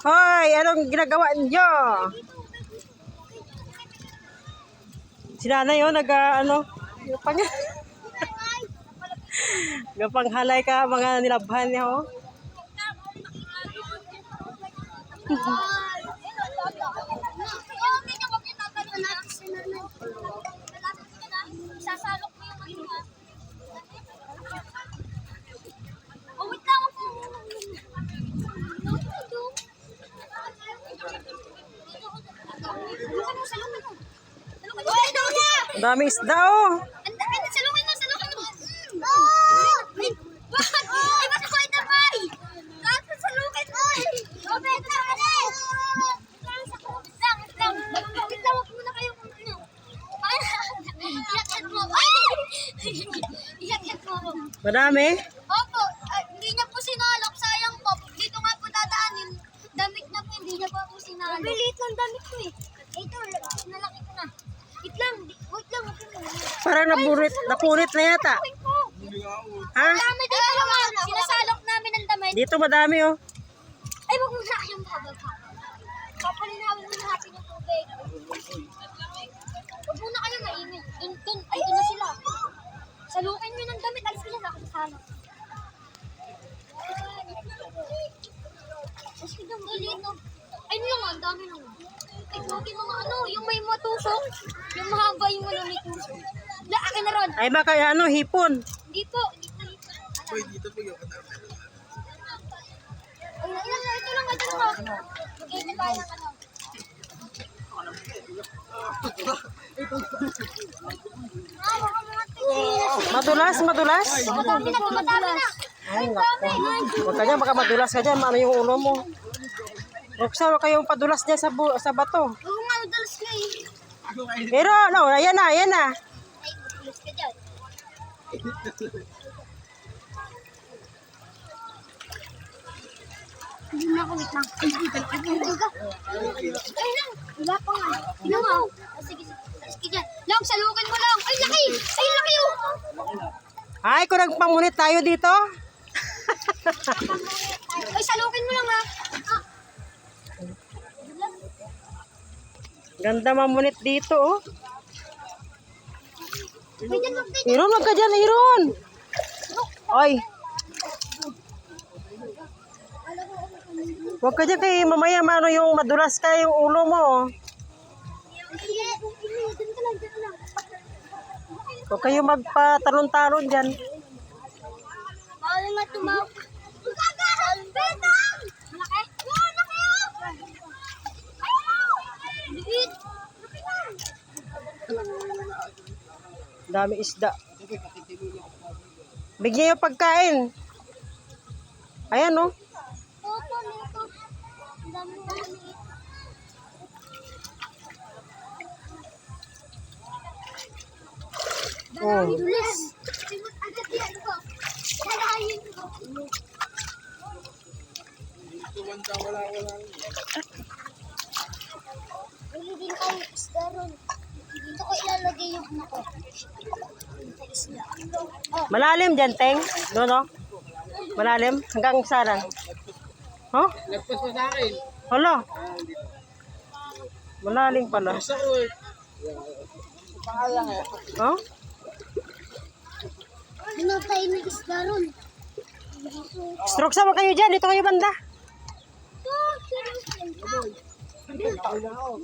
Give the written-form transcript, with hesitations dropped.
Hoy, anong ginagawa niyo? Si nanay yun, gapanghalay ka mga nilabhan niya, oh. Sasalok mo yung ano. Oh, wait lang ako. Ang dami isda, oh. Salukin mo. Ay, ba't ko ito pa? Bakit salukin mo? Wait lang. Wag muna kayo kung ano. Iyak-iyak mo. Iyak-iyak mo. Madami? Opo, hindi niya po sinalok. Sayang po. Dito nga po dadaanin. Damit na po, hindi niya po sinalok. Maliit ng damit ko eh. Ito, nalaki ko na. Wait lang. Parang napunit na yata. Ha? Dami dito naman. Sinasalok namin ng damit. Dito madami, oh. Ay, wag mo na kayong bababa. Papalinawin mo na natin yung tubig. Wag muna kayo maingay. Doon na sila. Salukin nyo ng damit. Alis ka lang ako sa salok. Mas kitang galito. Ayun lang, ang dami lang. Tignan mga ano, yung may matusok. Yung mahaba yung ano may tusok. Akin na ron. Ay baka hipon. Hindi po. Uy, dito po yung kadami. Ito lang. Mag-edit tayo ng ano. Madulas? Madami na. Ay, naku. Huwag ka dyan, baka madulas ka dyan. Ano yung ulo mo? Roxanne, huwag kayong padulas dyan sa bato. Oo nga, madalas ka eh. Pero, no, ayan na. Ay, madalas ka dyan. Hindi na ako, wait lang. Ay, lang. Wala pa nga. Tingnan mo. Sige. Sige dyan. Lang, salukin mo lang. Ay, laki. Ay, laki oh. Ay, kung nagpamunit tayo dito. Ay, salukin mo lang ha. Ganda mamunit dito, oh. Ay, dyan, Iron, wag ka dyan, Iron. Ay. Huwag ka dyan kay mamaya yung madulas ka yung ulo mo. Huwag kayo magpatalon-talon dyan. Bawal nga tumaw. Betang! Malaki? Oo, laki oh! Liit! Dami isda. Bigyan yung pagkain. Ayan, oh. Opo, nito. Ang dami-dami. Oh. Dulis. Agad yan ko. Dalahin ko. Bili din kayo isda ron. Dito ko ilalagay yung nako. Isda. Oh, Malalim dyan, Teng. Doon, oh. Malalim. Hanggang saran. Oh? Nagpas pa sa akin. Hala. Malalim pala. Basta ko eh. Pangalan eh. Oh? ano tayo ng isda ron? Stroke sama kayo dyan. Dito kayo banda. Oh, seriously. Tayo na ako.